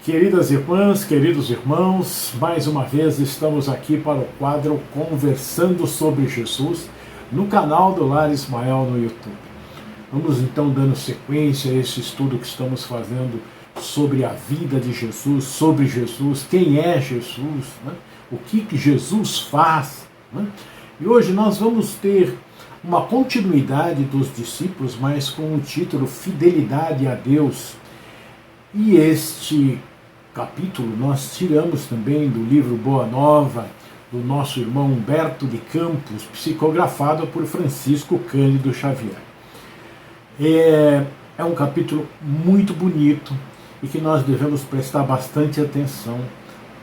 Queridas irmãs, queridos irmãos, mais uma vez estamos aqui para o quadro Conversando sobre Jesus no canal do Lar Ismael no YouTube. Vamos então dando sequência a esse estudo que estamos fazendo sobre a vida de Jesus, sobre Jesus, quem é Jesus, né? O que Jesus faz. Né? E hoje nós vamos ter uma continuidade dos discípulos, mas com o título Fidelidade a Deus. E este capítulo nós tiramos também do livro Boa Nova, do nosso irmão Humberto de Campos, psicografado por Francisco Cândido Xavier. É um capítulo muito bonito e que nós devemos prestar bastante atenção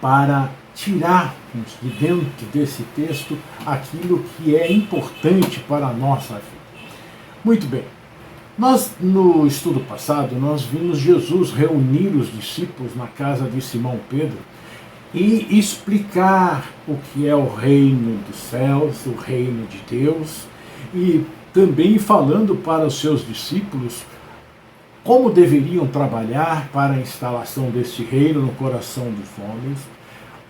para tirarmos de dentro desse texto aquilo que é importante para a nossa vida. Muito bem. Nós, no estudo passado, nós vimos Jesus reunir os discípulos na casa de Simão Pedro e explicar o que é o reino dos céus, o reino de Deus, e também falando para os seus discípulos como deveriam trabalhar para a instalação desse reino no coração dos homens,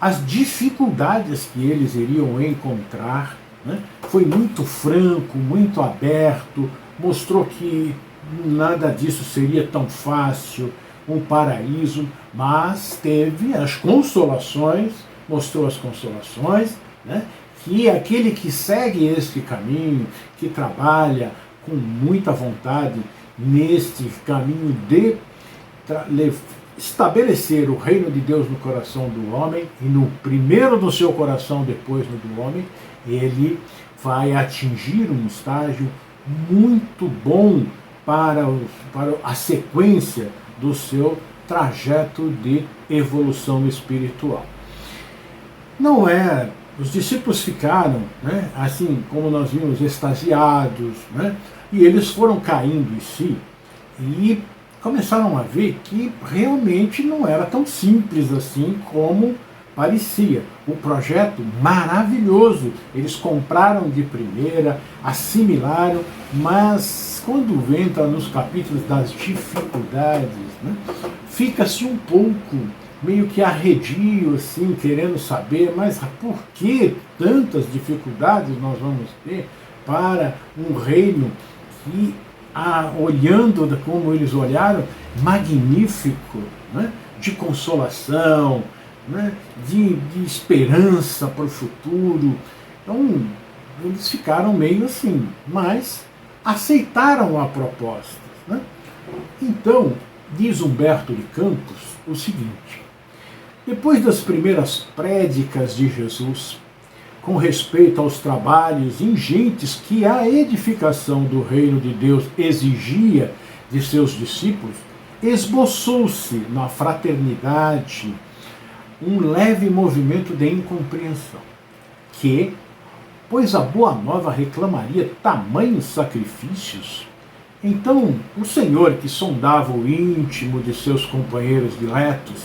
as dificuldades que eles iriam encontrar, né? Foi muito franco, muito aberto, mostrou que nada disso seria tão fácil, um paraíso, mas teve as consolações, mostrou as consolações, né? Que aquele que segue este caminho, que trabalha com muita vontade neste caminho de estabelecer o reino de Deus no coração do homem, e no primeiro no seu coração, depois no do homem, ele vai atingir um estágio muito bom para a sequência do seu trajeto de evolução espiritual. Não é, os discípulos ficaram, né, assim como nós vimos, extasiados, né, e eles foram caindo em si e começaram a ver que realmente não era tão simples assim como parecia. O projeto maravilhoso, eles compraram de primeira, assimilaram, mas quando entra nos capítulos das dificuldades, né, fica-se um pouco meio que arredio, assim, querendo saber, mas por que tantas dificuldades nós vamos ter para um reino que, olhando como eles olharam, magnífico, né, de consolação, né, de esperança para o futuro. Então, eles ficaram meio assim, mas aceitaram a proposta. Né? Então, diz Humberto de Campos o seguinte: depois das primeiras prédicas de Jesus, com respeito aos trabalhos ingentes que a edificação do reino de Deus exigia de seus discípulos, esboçou-se na fraternidade um leve movimento de incompreensão, que, pois a Boa Nova reclamaria tamanhos sacrifícios, então o Senhor, que sondava o íntimo de seus companheiros diletos,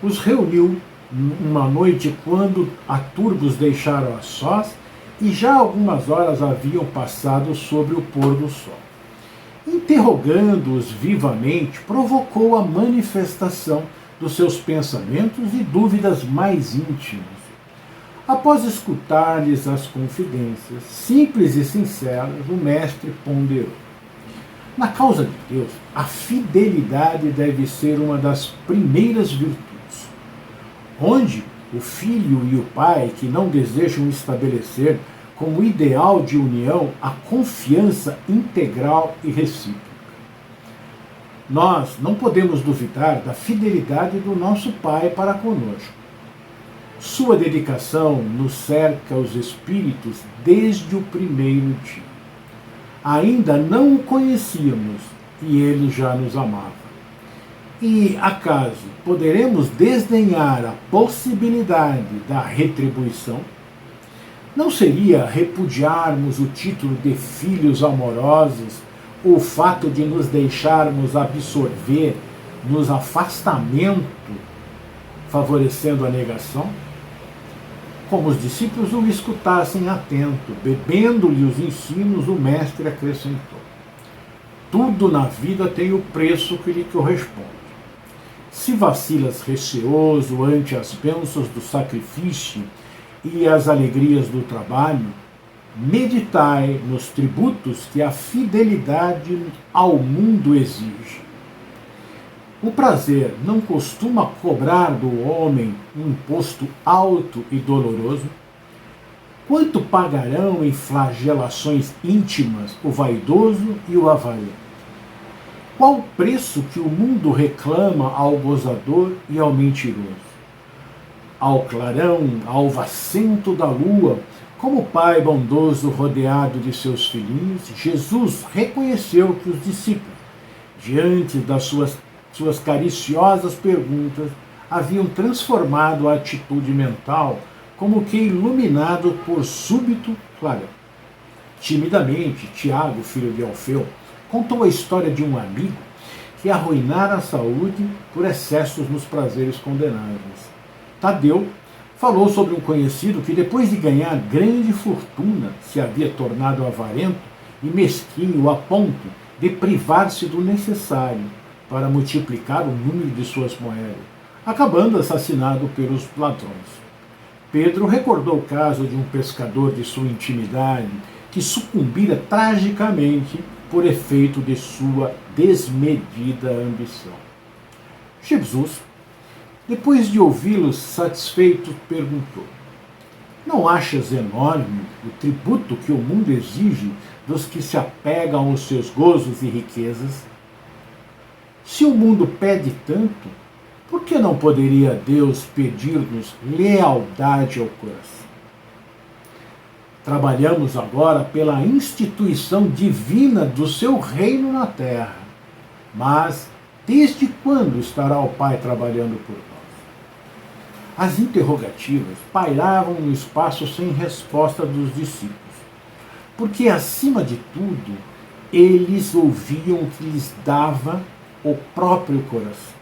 os reuniu uma noite quando a turba os deixaram a sós e já algumas horas haviam passado sobre o pôr do sol. Interrogando-os vivamente, provocou a manifestação dos seus pensamentos e dúvidas mais íntimas. Após escutar-lhes as confidências, simples e sinceras, o mestre ponderou: na causa de Deus, a fidelidade deve ser uma das primeiras virtudes, onde o filho e o pai, que não desejam estabelecer como ideal de união a confiança integral e recíproca. Nós não podemos duvidar da fidelidade do nosso Pai para conosco. Sua dedicação nos cerca os espíritos desde o primeiro dia. Ainda não o conhecíamos e ele já nos amava. E, acaso, poderemos desdenhar a possibilidade da retribuição? Não seria repudiarmos o título de filhos amorosos o fato de nos deixarmos absorver nos afastamento, favorecendo a negação? Como os discípulos o escutassem atento, bebendo-lhe os ensinos, o mestre acrescentou: tudo na vida tem o preço que lhe corresponde. Se vacilas receoso ante as bênçãos do sacrifício e as alegrias do trabalho, meditai nos tributos que a fidelidade ao mundo exige. O prazer não costuma cobrar do homem um imposto alto e doloroso? Quanto pagarão em flagelações íntimas o vaidoso e o avarento? Qual o preço que o mundo reclama ao gozador e ao mentiroso? Ao clarão alvacento da lua, como pai bondoso rodeado de seus filhinhos, Jesus reconheceu que os discípulos, diante das suas cariciosas perguntas, haviam transformado a atitude mental como que iluminado por súbito clarão. Timidamente, Tiago, filho de Alfeu, contou a história de um amigo que arruinara a saúde por excessos nos prazeres condenáveis. Tadeu falou sobre um conhecido que, depois de ganhar grande fortuna, se havia tornado avarento e mesquinho a ponto de privar-se do necessário para multiplicar o número de suas moedas, acabando assassinado pelos ladrões. Pedro recordou o caso de um pescador de sua intimidade que sucumbira tragicamente por efeito de sua desmedida ambição. Jesus, depois de ouvi-los satisfeito, perguntou: não achas enorme o tributo que o mundo exige dos que se apegam aos seus gozos e riquezas? Se o mundo pede tanto, por que não poderia Deus pedir-nos lealdade ao coração? Trabalhamos agora pela instituição divina do seu reino na terra. Mas desde quando estará o Pai trabalhando por nós? As interrogativas pairavam no espaço sem resposta dos discípulos, porque, acima de tudo, eles ouviam o que lhes dava o próprio coração.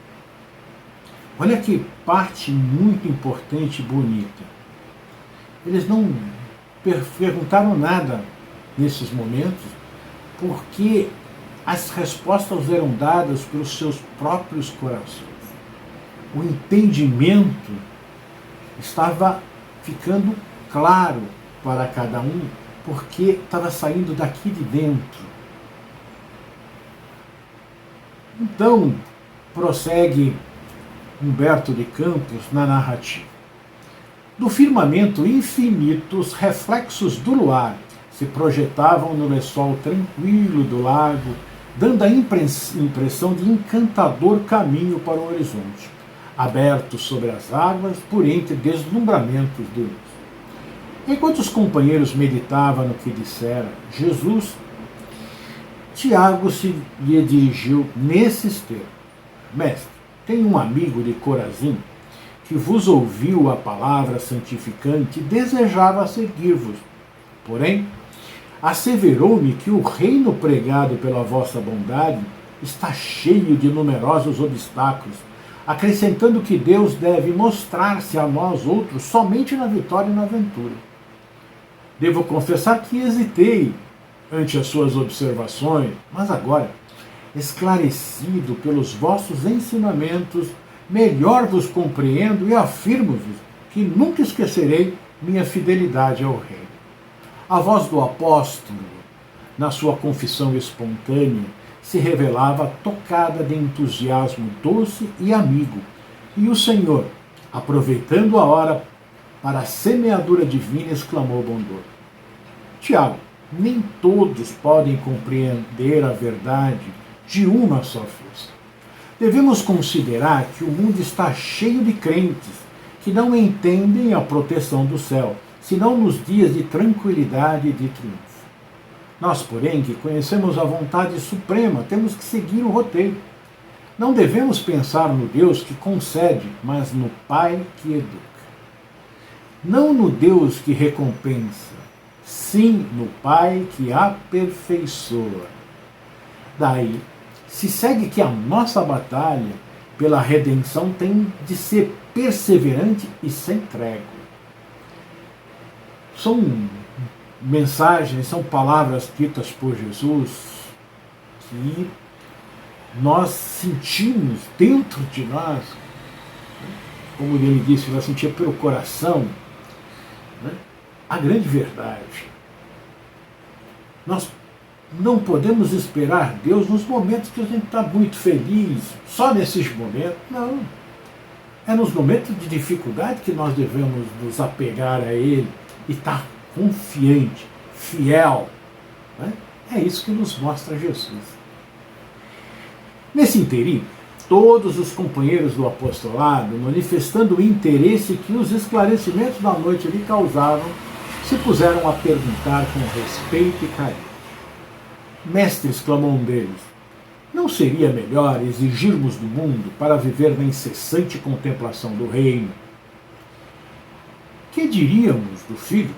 Olha que parte muito importante e bonita. Eles não perguntaram nada nesses momentos, porque as respostas eram dadas pelos seus próprios corações. O entendimento estava ficando claro para cada um, porque estava saindo daqui de dentro. Então, prossegue Humberto de Campos na narrativa. Do firmamento infinito, os reflexos do luar se projetavam no lençol tranquilo do lago, dando a impressão de encantador caminho para o horizonte, aberto sobre as águas por entre deslumbramentos do luz. Enquanto os companheiros meditavam no que dissera Jesus, Tiago se lhe dirigiu nesses termos: Mestre, tem um amigo de Corazim que vos ouviu a palavra santificante e desejava seguir-vos. Porém, asseverou-me que o reino pregado pela vossa bondade está cheio de numerosos obstáculos, acrescentando que Deus deve mostrar-se a nós outros somente na vitória e na aventura. Devo confessar que hesitei ante as suas observações, mas agora, esclarecido pelos vossos ensinamentos, melhor vos compreendo e afirmo-vos que nunca esquecerei minha fidelidade ao Rei. A voz do apóstolo, na sua confissão espontânea, se revelava tocada de entusiasmo doce e amigo, e o Senhor, aproveitando a hora para a semeadura divina, exclamou bondoso: Tiago, nem todos podem compreender a verdade de uma só força. Devemos considerar que o mundo está cheio de crentes que não entendem a proteção do céu, senão nos dias de tranquilidade e de triunfo. Nós, porém, que conhecemos a vontade suprema, temos que seguir o roteiro. Não devemos pensar no Deus que concede, mas no Pai que educa. Não no Deus que recompensa, sim no Pai que aperfeiçoa. Daí, se segue que a nossa batalha pela redenção tem de ser perseverante e sem trégua. São mensagens, são palavras ditas por Jesus que nós sentimos dentro de nós, como ele disse, nós sentimos pelo coração, né, a grande verdade. Nós não podemos esperar Deus nos momentos que a gente está muito feliz, só nesses momentos, não. É nos momentos de dificuldade que nós devemos nos apegar a Ele e estar confiante, fiel. Né? É isso que nos mostra Jesus. Nesse interim, todos os companheiros do apostolado, manifestando o interesse que os esclarecimentos da noite lhe causavam, se puseram a perguntar com respeito e carinho. Mestre, exclamou um deles, não seria melhor exigirmos do mundo para viver na incessante contemplação do reino? Que diríamos do filho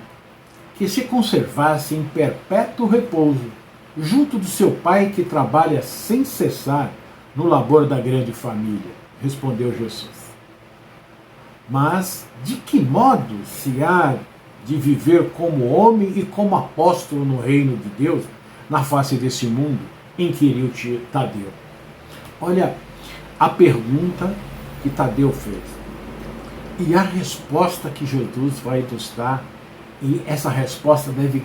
que se conservasse em perpétuo repouso, junto do seu pai que trabalha sem cessar no labor da grande família? Respondeu Jesus. Mas de que modo se há de viver como homem e como apóstolo no reino de Deus, na face desse mundo? Inquiriu Tadeu. Olha a pergunta que Tadeu fez e a resposta que Jesus vai nos dar, e essa resposta deve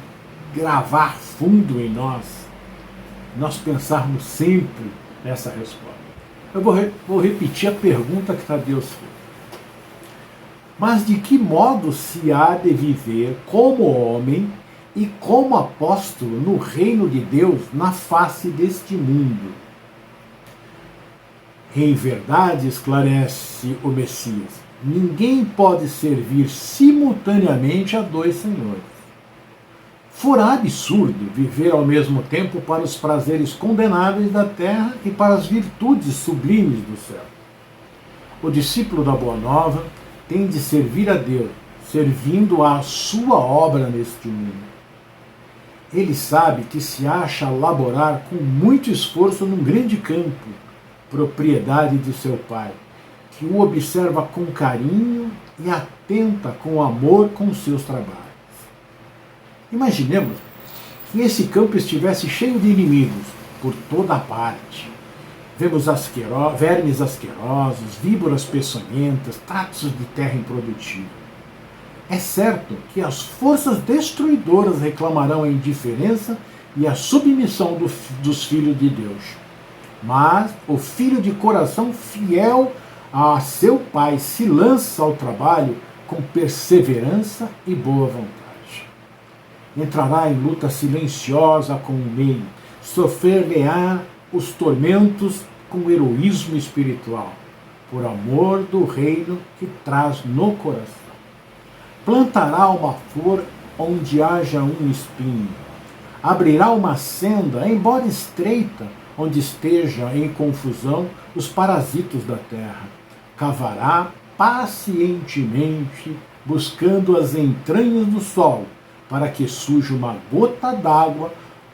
gravar fundo em nós pensarmos sempre nessa resposta. Eu vou repetir a pergunta que Tadeu fez. Mas de que modo se há de viver como homem e como apóstolo no reino de Deus na face deste mundo? Em verdade, esclarece o Messias, ninguém pode servir simultaneamente a dois senhores. Fora absurdo viver ao mesmo tempo para os prazeres condenáveis da terra e para as virtudes sublimes do céu. O discípulo da Boa Nova tem de servir a Deus, servindo à sua obra neste mundo. Ele sabe que se acha a laborar com muito esforço num grande campo, propriedade de seu pai, que o observa com carinho e atenta com amor com seus trabalhos. Imaginemos que esse campo estivesse cheio de inimigos por toda a parte. Vemos vermes asquerosos, víboras peçonhentas, tachos de terra improdutiva. É certo que as forças destruidoras reclamarão a indiferença e a submissão dos filhos de Deus. Mas o filho de coração fiel a seu pai se lança ao trabalho com perseverança e boa vontade. Entrará em luta silenciosa com o meio, sofrer-lhe-á os tormentos com heroísmo espiritual, por amor do reino que traz no coração. Plantará uma flor onde haja um espinho, abrirá uma senda, embora estreita, onde esteja em confusão os parasitos da terra, cavará pacientemente, buscando as entranhas do solo, para que surja uma gota d'água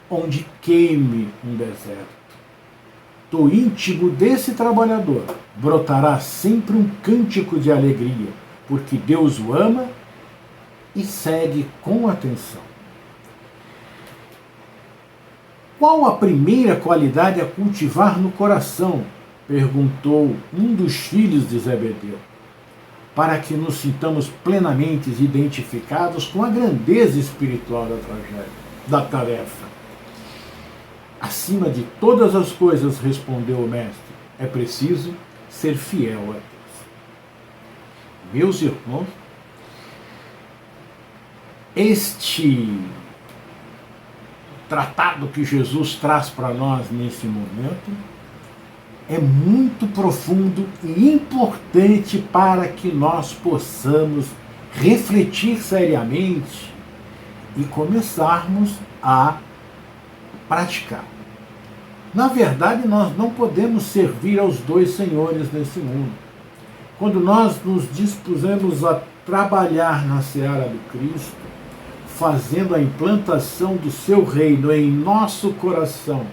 onde queime um deserto. Do íntimo desse trabalhador brotará sempre um cântico de alegria, porque Deus o ama e segue com atenção. Qual a primeira qualidade a cultivar no coração? Perguntou um dos filhos de Zebedeu, para que nos sintamos plenamente identificados com a grandeza espiritual da tarefa. Acima de todas as coisas, respondeu o mestre, é preciso ser fiel a Deus. Meus irmãos, este tratado que Jesus traz para nós nesse momento é muito profundo e importante para que nós possamos refletir seriamente e começarmos a praticar. Na verdade, nós não podemos servir aos dois senhores nesse mundo. Quando nós nos dispusemos a trabalhar na seara do Cristo, fazendo a implantação do seu reino em nosso coração,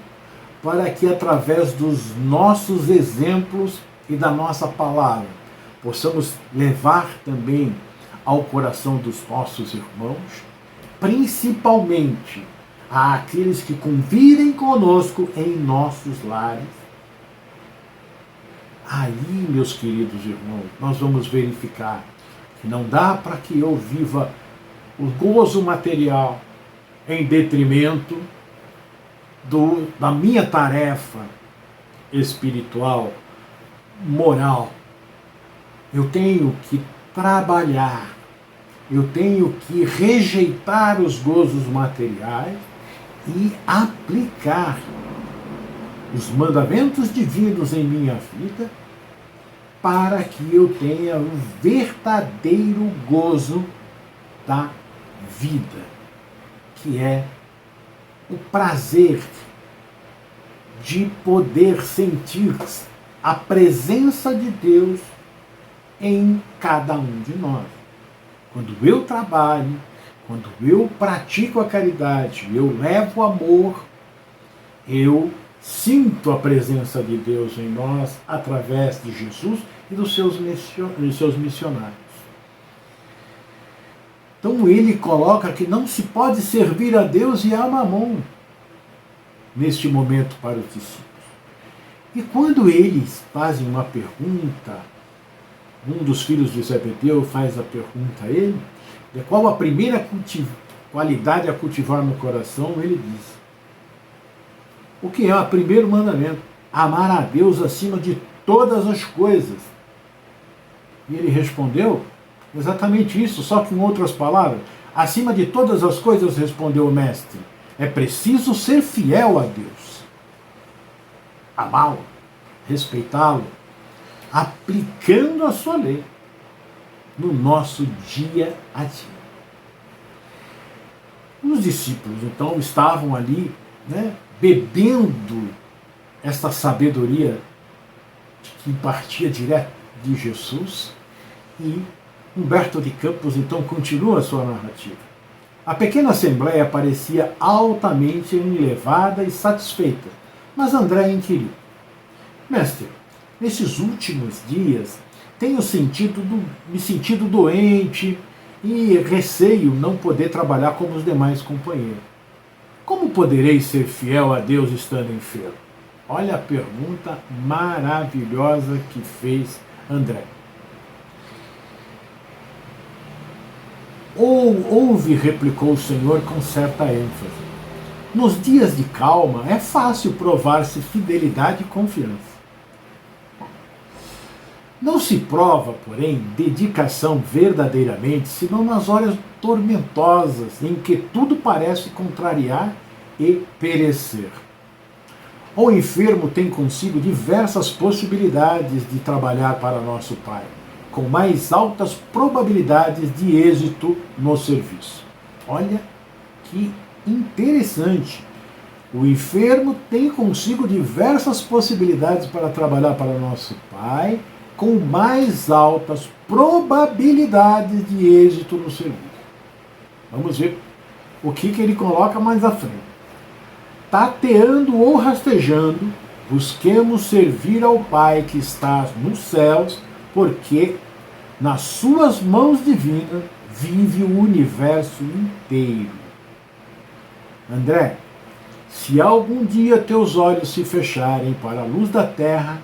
para que através dos nossos exemplos e da nossa palavra possamos levar também ao coração dos nossos irmãos, principalmente àqueles que convivem conosco em nossos lares, Aí, meus queridos irmãos, nós vamos verificar que não dá para que eu viva o gozo material em detrimento da minha tarefa espiritual, moral. Eu tenho que trabalhar, eu tenho que rejeitar os gozos materiais e aplicar os mandamentos divinos em minha vida para que eu tenha o verdadeiro gozo da vida, que é o prazer de poder sentir a presença de Deus em cada um de nós. Quando eu trabalho, quando eu pratico a caridade, eu levo amor, eu sinto a presença de Deus em nós através de Jesus e dos seus missionários. Então ele coloca que não se pode servir a Deus e a Mamon neste momento para os discípulos. E quando eles fazem uma pergunta, um dos filhos de Zebedeu faz a pergunta a ele, de qual a primeira qualidade a cultivar no coração, ele diz: o que é o primeiro mandamento? Amar a Deus acima de todas as coisas. E ele respondeu exatamente isso, só que em outras palavras. Acima de todas as coisas, respondeu o mestre, é preciso ser fiel a Deus. Amá-lo, respeitá-lo, aplicando a sua lei no nosso dia a dia. Os discípulos, então, estavam ali, bebendo esta sabedoria que partia direto de Jesus, e Humberto de Campos, então, continua a sua narrativa. A pequena assembleia parecia altamente elevada e satisfeita, mas André inquiriu: mestre, nesses últimos dias tenho me sentido doente e receio não poder trabalhar como os demais companheiros. Como poderei ser fiel a Deus estando enfermo? Olha a pergunta maravilhosa que fez André. Ouve, replicou o Senhor com certa ênfase. Nos dias de calma é fácil provar-se fidelidade e confiança. Não se prova, porém, dedicação verdadeiramente, senão nas horas tormentosas em que tudo parece contrariar e perecer. O enfermo tem consigo diversas possibilidades de trabalhar para nosso Pai, com mais altas probabilidades de êxito no serviço. Olha que interessante. O enfermo tem consigo diversas possibilidades para trabalhar para nosso Pai, com mais altas probabilidades de êxito no serviço. Vamos ver o que ele coloca mais à frente. Tateando ou rastejando, busquemos servir ao Pai que está nos céus, porque nas suas mãos divinas vive o universo inteiro. André, se algum dia teus olhos se fecharem para a luz da terra,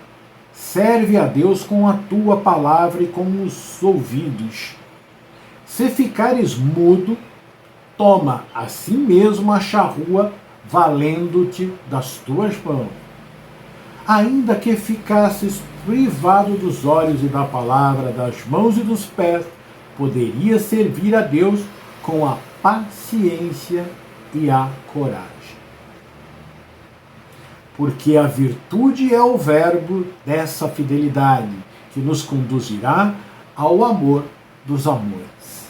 serve a Deus com a tua palavra e com os ouvidos. Se ficares mudo, toma a si mesmo a charrua, valendo-te das tuas mãos. Ainda que ficasses privado dos olhos e da palavra, das mãos e dos pés, poderia servir a Deus com a paciência e a coragem. Porque a virtude é o verbo dessa fidelidade, que nos conduzirá ao amor dos amores.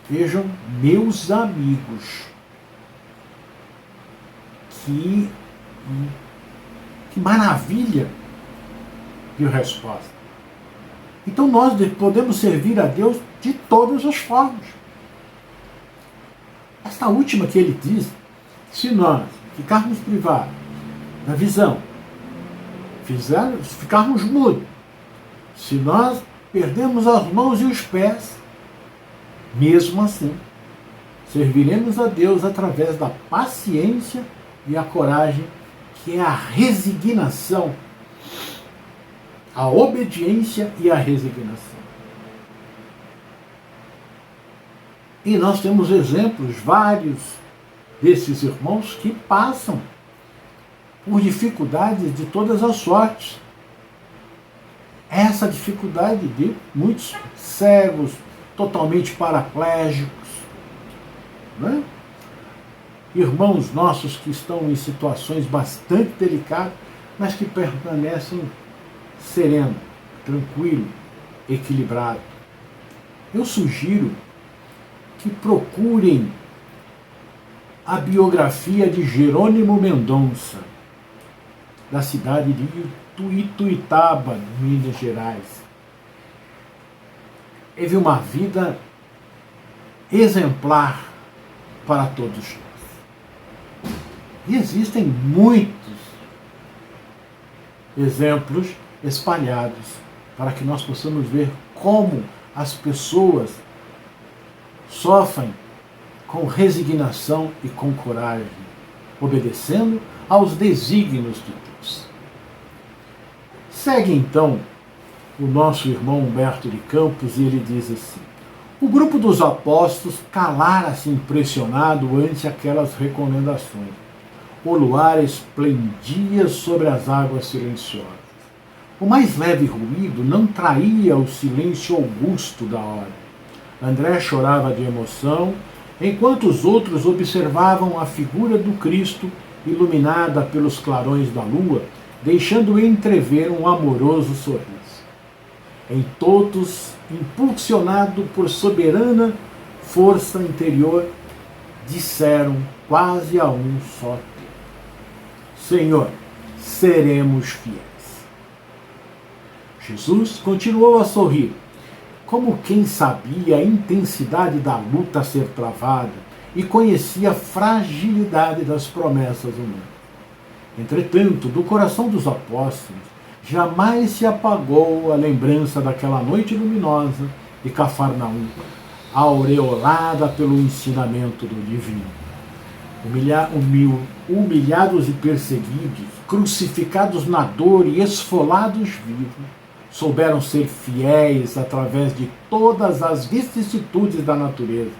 Vejam, meus amigos, que maravilha de resposta. Então nós podemos servir a Deus de todas as formas. Esta última que ele diz, se nós ficarmos privados da visão, ficarmos mudos, se nós perdemos as mãos e os pés, mesmo assim, serviremos a Deus através da paciência e a coragem, que é a resignação a obediência e a resignação. E nós temos exemplos vários desses irmãos que passam por dificuldades de todas as sortes. Essa dificuldade de muitos cegos, totalmente paraplégicos, né? Irmãos nossos que estão em situações bastante delicadas, mas que permanecem sereno, tranquilo, equilibrado. Eu sugiro que procurem a biografia de Jerônimo Mendonça, da cidade de Ituiutaba, Minas Gerais. Teve uma vida exemplar para todos nós. E existem muitos exemplos espalhados para que nós possamos ver como as pessoas sofrem com resignação e com coragem, obedecendo aos desígnios de Deus. Segue então o nosso irmão Humberto de Campos e ele diz assim: o grupo dos apóstolos calara-se impressionado ante aquelas recomendações. O luar esplendia sobre as águas silenciosas. O mais leve ruído não traía o silêncio augusto da hora. André chorava de emoção, enquanto os outros observavam a figura do Cristo iluminada pelos clarões da lua, deixando entrever um amoroso sorriso. Em todos, impulsionado por soberana força interior, disseram quase a um só tempo: Senhor, seremos fiéis. Jesus continuou a sorrir, como quem sabia a intensidade da luta a ser travada e conhecia a fragilidade das promessas humanas. Entretanto, do coração dos apóstolos jamais se apagou a lembrança daquela noite luminosa de Cafarnaum, aureolada pelo ensinamento do divino. Humilhados e perseguidos, crucificados na dor e esfolados vivos, souberam ser fiéis através de todas as vicissitudes da natureza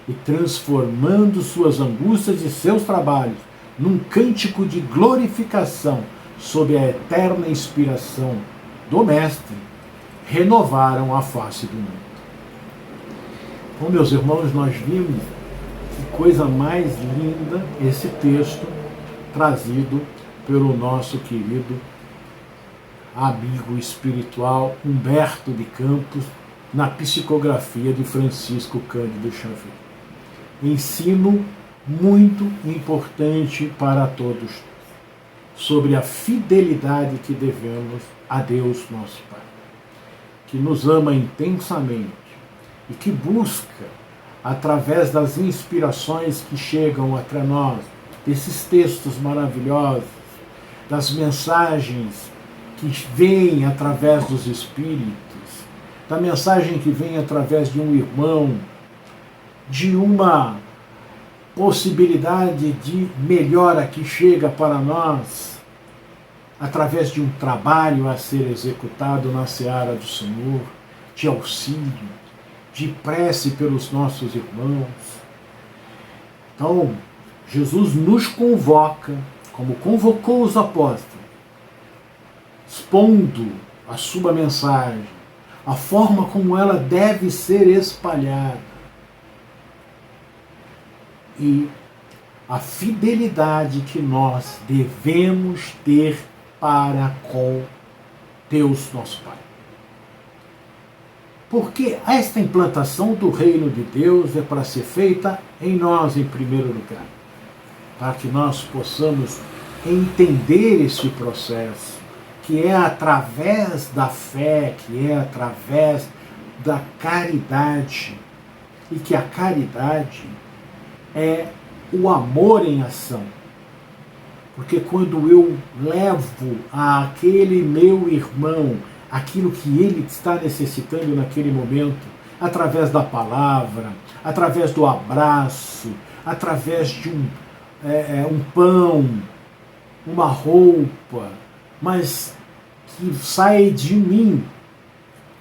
e transformando suas angústias e seus trabalhos num cântico de glorificação sob a eterna inspiração do Mestre, renovaram a face do mundo. Bom, meus irmãos, nós vimos que coisa mais linda esse texto trazido pelo nosso querido amigo espiritual Humberto de Campos, na psicografia de Francisco Cândido Xavier. Ensino muito importante para todos sobre a fidelidade que devemos a Deus nosso Pai, que nos ama intensamente e que busca, através das inspirações que chegam até nós, desses textos maravilhosos, das mensagens que vem através dos Espíritos, da mensagem que vem através de um irmão, de uma possibilidade de melhora que chega para nós, através de um trabalho a ser executado na seara do Senhor, de auxílio, de prece pelos nossos irmãos. Então, Jesus nos convoca, como convocou os apóstolos, expondo a sua mensagem, a forma como ela deve ser espalhada e a fidelidade que nós devemos ter para com Deus nosso Pai. Porque esta implantação do reino de Deus é para ser feita em nós em primeiro lugar, para que nós possamos entender esse processo, que é através da fé, que é através da caridade, e que a caridade é o amor em ação. Porque quando eu levo àquele meu irmão aquilo que ele está necessitando naquele momento, através da palavra, através do abraço, através de um pão, uma roupa, mas que saia de mim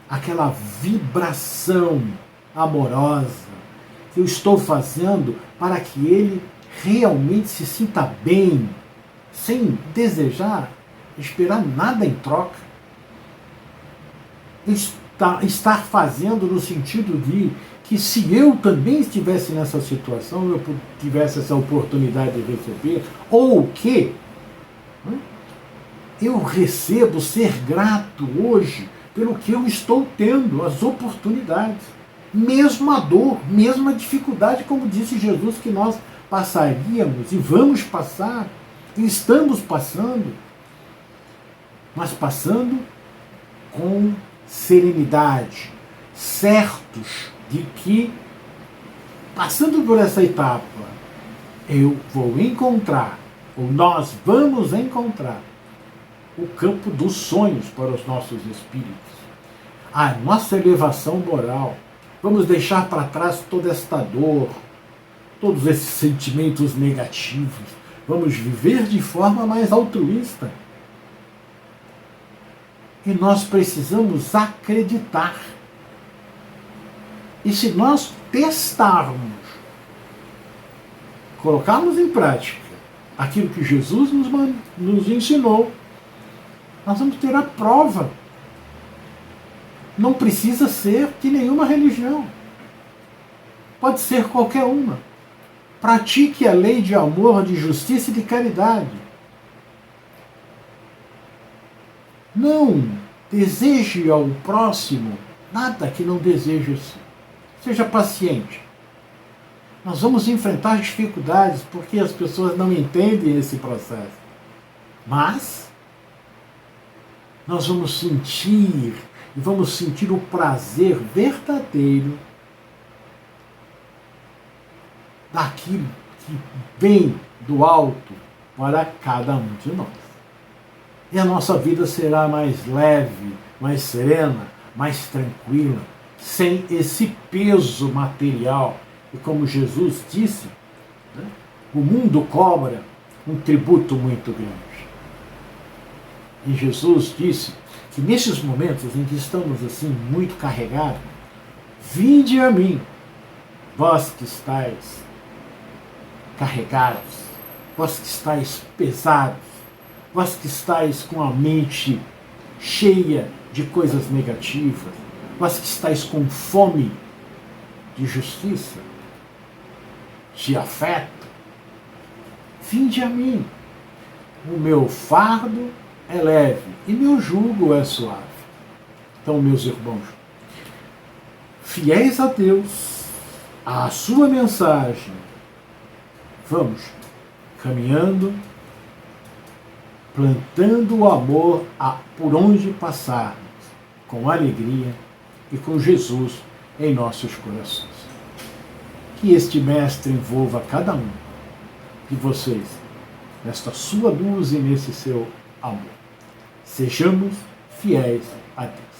aquela vibração amorosa que eu estou fazendo para que ele realmente se sinta bem, sem desejar, esperar nada em troca. Estar fazendo no sentido de que se eu também estivesse nessa situação, eu tivesse essa oportunidade de receber, ou que eu recebo ser grato hoje pelo que eu estou tendo, as oportunidades. Mesmo a dor, mesmo a dificuldade, como disse Jesus, que nós passaríamos e vamos passar, e estamos passando, mas passando com serenidade, certos de que, passando por essa etapa, eu vou encontrar, ou nós vamos encontrar, o campo dos sonhos para os nossos espíritos, a nossa elevação moral. Vamos deixar para trás toda esta dor, todos esses sentimentos negativos. Vamos viver de forma mais altruísta. E nós precisamos acreditar. E se nós testarmos, colocarmos em prática aquilo que Jesus nos ensinou, nós vamos ter a prova. Não precisa ser de nenhuma religião. Pode ser qualquer uma. Pratique a lei de amor, de justiça e de caridade. Não deseje ao próximo nada que não deseje a si. Seja paciente. Nós vamos enfrentar dificuldades porque as pessoas não entendem esse processo. Mas nós vamos sentir o prazer verdadeiro daquilo que vem do alto para cada um de nós. E a nossa vida será mais leve, mais serena, mais tranquila, sem esse peso material. E como Jesus disse, o mundo cobra um tributo muito grande. E Jesus disse que nesses momentos em que estamos assim muito carregados, vinde a mim, vós que estáis carregados, vós que estáis pesados, vós que estáis com a mente cheia de coisas negativas, vós que estáis com fome de justiça, de afeto, vinde a mim. O meu fardo é leve e meu jugo é suave. Então, meus irmãos, fiéis a Deus, à sua mensagem, vamos caminhando, plantando o amor por onde passarmos, com alegria e com Jesus em nossos corações. Que este Mestre envolva cada um de vocês nesta sua luz e nesse seu amor. Sejamos fiéis a Deus.